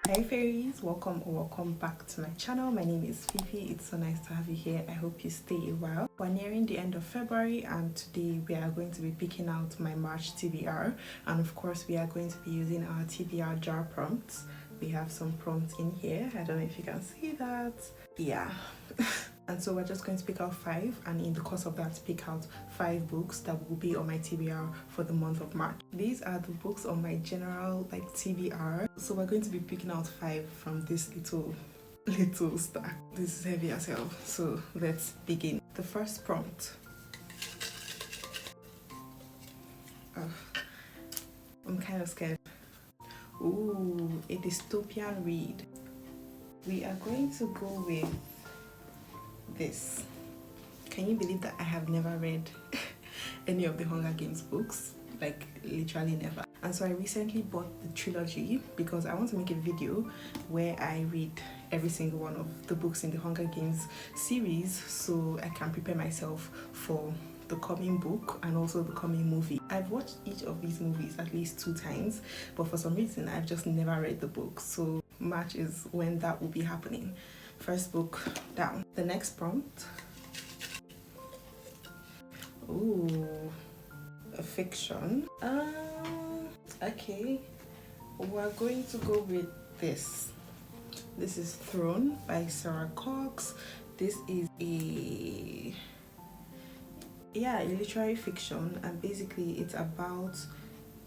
Hi fairies, welcome or welcome back to my channel. My name is Fifi. It's so nice to have you here. I hope you stay a while. We're nearing the end of February and today we are going to be picking out my March TBR, and of course we are going to be using our TBR jar prompts. We have some prompts in here. I don't know if you can see that. Yeah. And so we're just going to pick out 5, and in the course of that pick out 5 books that will be on my TBR for the month of March. These are the books on my general TBR. So we're going to be picking out 5 from this little stack. This is heavy as hell. So let's begin. The first prompt. I'm kind of scared. Ooh, a dystopian read. We are going to go with this. Can you believe that I have never read any of the Hunger Games books? Like literally never. And so I recently bought the trilogy because I want to make a video where I read every single one of the books in the Hunger Games series so I can prepare myself for the coming book and also the coming movie. I've watched each of these movies at least 2 times, but for some reason I've just never read the book. So March is when that will be happening. First book down. The next prompt. Ooh, a fiction. Okay, we're going to go with this. This is Throne by Sarah Cox. This is a literary fiction, and basically it's about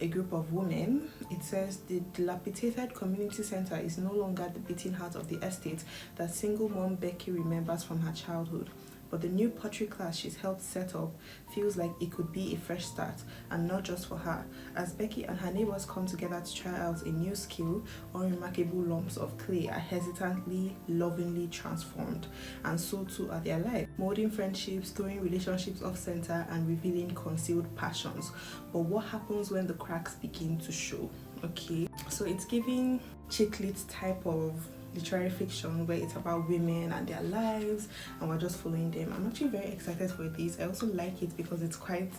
a group of women. It says the dilapidated community center is no longer the beating heart of the estate that single mom Becky remembers from her childhood. But the new pottery class she's helped set up feels like it could be a fresh start, and not just for her. As Becky and her neighbors come together to try out a new skill, unremarkable lumps of clay are hesitantly, lovingly transformed, and so too are their lives, molding friendships, throwing relationships off center, and revealing concealed passions. But what happens when the cracks begin to show? Okay, so it's giving chick lit type of literary fiction where it's about women and their lives and we're just following them. I'm actually very excited for this. I also like it because it's quite,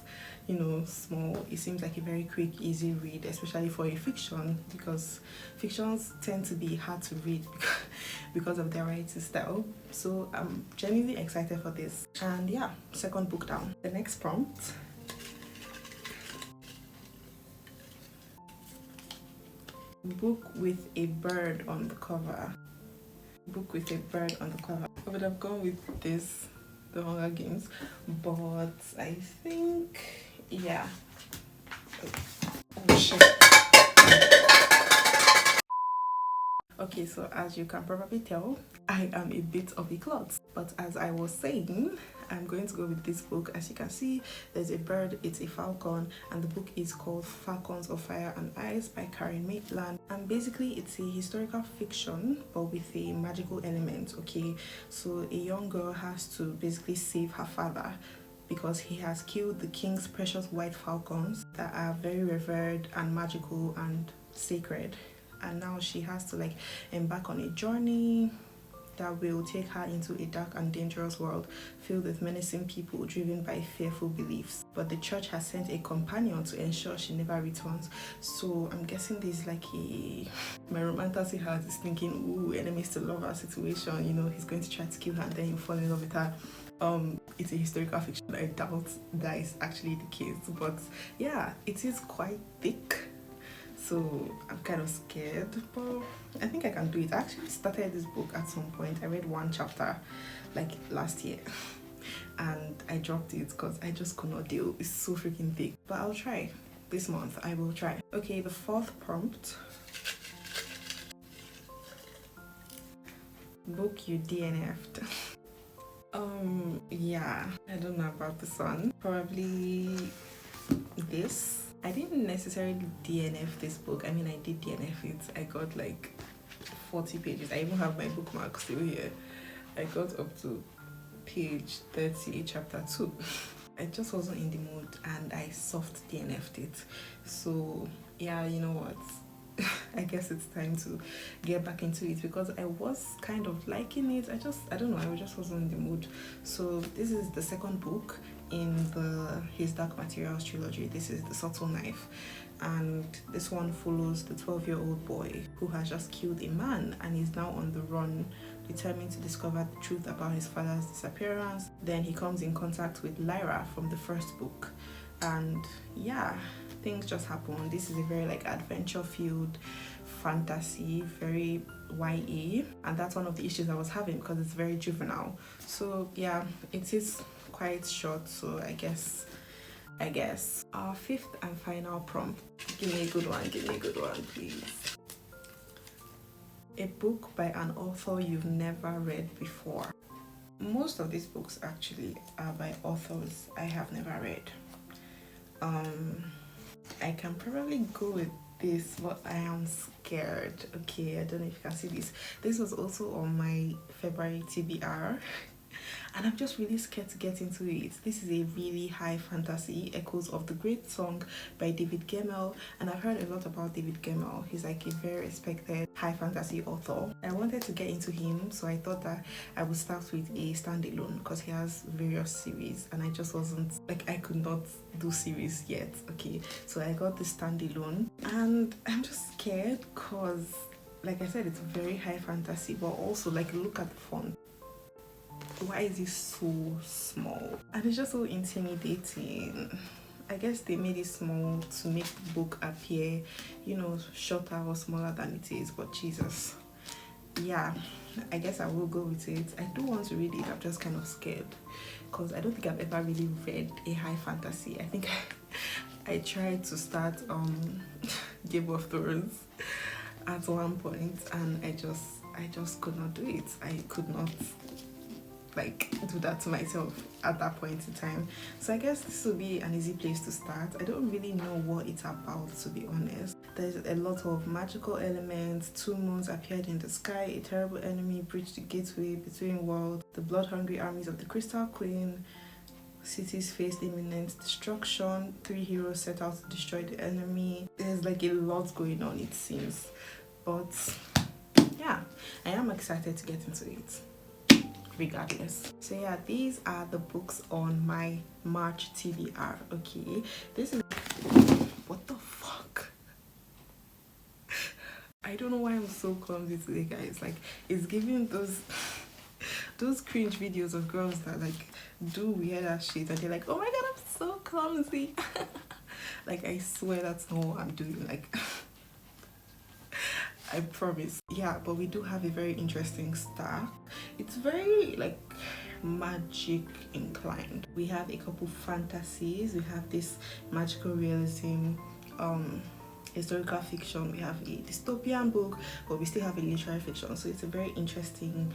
small. It seems like a very quick, easy read, especially for a fiction, because fictions tend to be hard to read because of their writing style. So I'm genuinely excited for this. And yeah, second book down. The next prompt. Book with a bird on the cover. Book with a bird on the cover. I would have gone with this, The Hunger Games, but I think, yeah. Oh shit. Okay, so as you can probably tell, I am a bit of a klutz. But as I was saying, I'm going to go with this book. As you can see, there's a bird, it's a falcon, and the book is called Falcons of Fire and Ice by Karen Maitland. And basically it's a historical fiction but with a magical element. Okay, so a young girl has to basically save her father because he has killed the king's precious white falcons that are very revered and magical and sacred. And now she has to embark on a journey that will take her into a dark and dangerous world filled with menacing people driven by fearful beliefs. But the church has sent a companion to ensure she never returns. So I'm guessing this is like my romantasy heart is thinking, ooh, enemies to lover situation. He's going to try to kill her and then he'll fall in love with her. It's a historical fiction. I doubt that is actually the case, but yeah, it is quite thick. So I'm kind of scared, but I think I can do it. I actually started this book at some point. I read 1 chapter last year and I dropped it because I just could not deal. It's so freaking thick, but I'll try this month. I will try. Okay, the 4th prompt. Book you DNF'd. Yeah, I don't know about this one. Probably this. I didn't necessarily DNF this book. I mean, I did DNF it. I got 40 pages. I even have my bookmark still here. I got up to page 30, chapter 2. I just wasn't in the mood and I soft DNF'd it. So yeah, you know what? I guess it's time to get back into it because I was kind of liking it. I don't know, I just wasn't in the mood. So this is the second book in his Dark Materials trilogy. This is The Subtle Knife, and this one follows the 12-year-old boy who has just killed a man and is now on the run, determined to discover the truth about his father's disappearance. Then he comes in contact with Lyra from the first book, and yeah, things just happen. This is a very like adventure-filled fantasy, very YA, and that's one of the issues I was having because it's very juvenile. So yeah, it is quite short, so I guess our fifth and final prompt. Give me a good one, please. A book by an author you've never read before. Most of these books actually are by authors I have never read. I can probably go with this, but I am scared. Okay, I don't know if you can see this. This was also on my February TBR. And I'm just really scared to get into it. This is a really high fantasy, Echoes of the Great Song by David Gemmell, and I've heard a lot about David Gemmell. He's like a very respected high fantasy author. I wanted to get into him, so I thought that I would start with a standalone because he has various series, and I just wasn't like, I could not do series yet. Okay, so I got the standalone, and I'm just scared because, like I said, it's very high fantasy, but also like look at the font. Why is it so small? And it's just so intimidating. I guess they made it small to make the book appear, you know, shorter or smaller than it is, but Jesus. Yeah, I guess I will go with it. I do want to read it, I'm just kind of scared because I don't think I've ever really read a high fantasy. I think I tried to start Game of Thrones at one point, and I just could not do it. I could not like do that to myself at that point in time. So I guess this will be an easy place to start. I don't really know what it's about, to be honest. There's a lot of magical elements. 2 moons appeared in the sky, a terrible enemy breached the gateway between worlds, the blood-hungry armies of the Crystal Queen, cities faced imminent destruction, 3 heroes set out to destroy the enemy. There's like a lot going on, it seems, but yeah, I am excited to get into it regardless. So yeah, these are the books on my March TBR. Okay, this is, what the fuck, I don't know why I'm so clumsy today, guys. Like, it's giving those cringe videos of girls that like do weird ass shit and they're like, oh my god, I'm so clumsy. Like, I swear that's not what I'm doing. Like, I promise. Yeah, but we do have a very interesting start. It's very like magic inclined. We have a couple fantasies. We have this magical realism, historical fiction. We have a dystopian book, but we still have a literary fiction. So it's a very interesting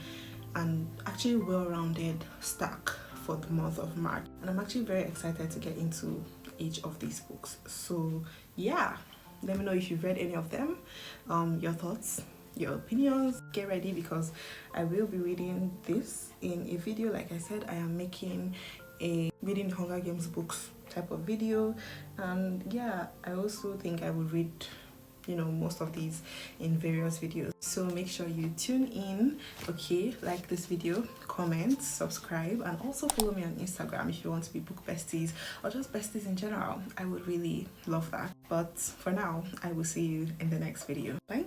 and actually well-rounded stack for the month of March. And I'm actually very excited to get into each of these books. So yeah, let me know if you've read any of them, your thoughts, your opinions. Get ready because I will be reading this in a video. Like I said, I am making a reading Hunger Games books type of video, and yeah, I also think I will read, you know, most of these in various videos. So make sure you tune in. Okay, like this video, comment, subscribe, and also follow me on Instagram if you want to be book besties or just besties in general. I would really love that. But for now, I will see you in the next video. Bye.